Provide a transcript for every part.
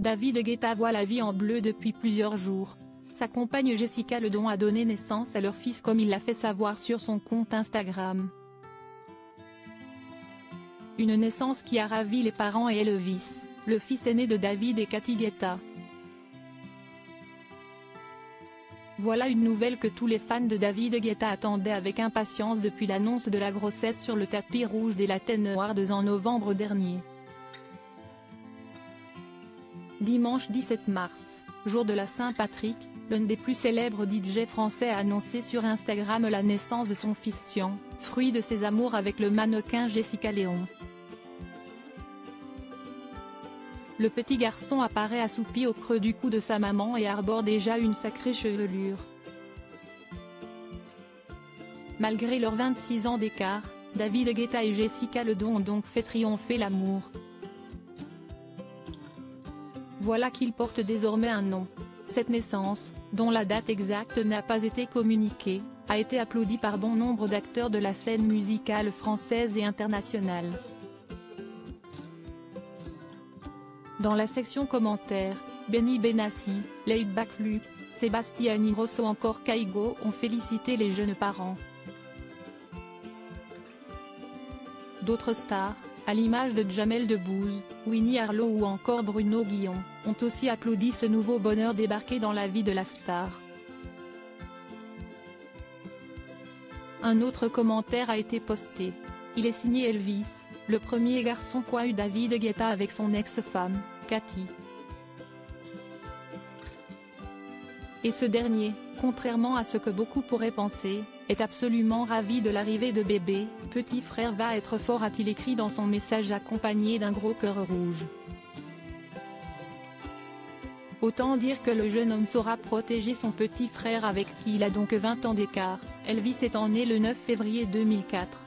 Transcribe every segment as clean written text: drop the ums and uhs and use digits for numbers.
David Guetta voit la vie en bleu depuis plusieurs jours. Sa compagne Jessica Ledon a donné naissance à leur fils comme il l'a fait savoir sur son compte Instagram. Une naissance qui a ravi les parents et Elvis, le fils aîné de David et Cathy Guetta. Voilà une nouvelle que tous les fans de David Guetta attendaient avec impatience depuis l'annonce de la grossesse sur le tapis rouge des Latin Awards en novembre dernier. Dimanche 17 mars, jour de la Saint-Patrick, l'un des plus célèbres DJ français a annoncé sur Instagram la naissance de son fils Sian, fruit de ses amours avec le mannequin Jessica Leon. Le petit garçon apparaît assoupi au creux du cou de sa maman et arbore déjà une sacrée chevelure. Malgré leurs 26 ans d'écart, David Guetta et Jessica Ledon ont donc fait triompher l'amour. Voilà qu'il porte désormais un nom. Cette naissance, dont la date exacte n'a pas été communiquée, a été applaudie par bon nombre d'acteurs de la scène musicale française et internationale. Dans la section commentaires, Benny Benassi, Laidback Luke, Sébastien Ingrosso ou encore Kaigo ont félicité les jeunes parents. D'autres stars, à l'image de Jamel Debbouze, Winnie Harlow ou encore Bruno Guillon, ont aussi applaudi ce nouveau bonheur débarqué dans la vie de la star. Un autre commentaire a été posté. Il est signé Elvis, le premier garçon qu'a eu David Guetta avec son ex-femme, Cathy. Et ce dernier, contrairement à ce que beaucoup pourraient penser, est absolument ravi de l'arrivée de bébé. Petit frère va être fort, a-t-il écrit dans son message accompagné d'un gros cœur rouge. Autant dire que le jeune homme saura protéger son petit frère avec qui il a donc 20 ans d'écart. Elvis étant né le 9 février 2004.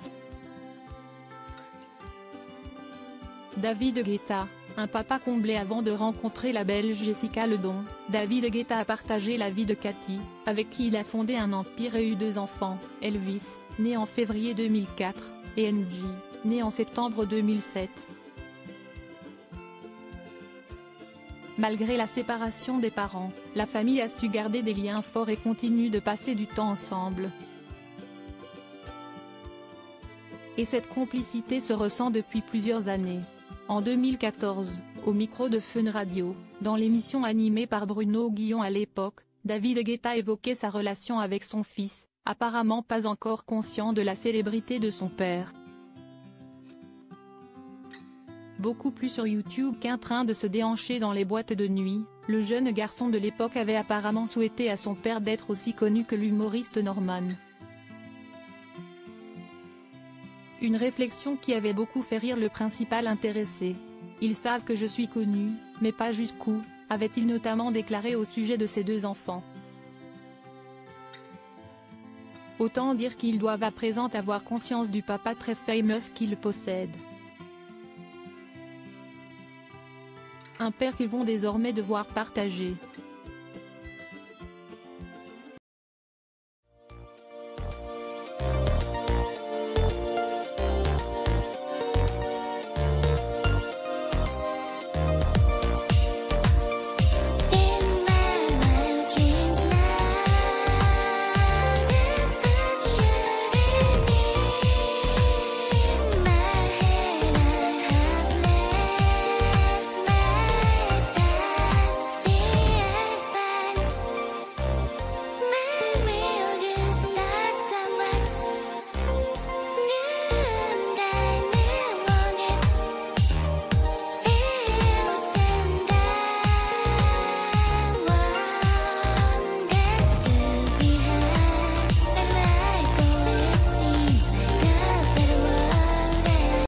David Guetta, un papa comblé avant de rencontrer la Belge Jessica Ledon. David Guetta a partagé la vie de Cathy, avec qui il a fondé un empire et eu 2 enfants, Elvis, né en février 2004, et NG, né en septembre 2007. Malgré la séparation des parents, la famille a su garder des liens forts et continue de passer du temps ensemble. Et cette complicité se ressent depuis plusieurs années. En 2014, au micro de Fun Radio, dans l'émission animée par Bruno Guillon à l'époque, David Guetta évoquait sa relation avec son fils, apparemment pas encore conscient de la célébrité de son père. Beaucoup plus sur YouTube qu'un train de se déhancher dans les boîtes de nuit, le jeune garçon de l'époque avait apparemment souhaité à son père d'être aussi connu que l'humoriste Norman. Une réflexion qui avait beaucoup fait rire le principal intéressé. Ils savent que je suis connu, mais pas jusqu'où, avait-il notamment déclaré au sujet de ses 2 enfants. Autant dire qu'ils doivent à présent avoir conscience du papa très famous qu'ils possèdent. Un père qu'ils vont désormais devoir partager.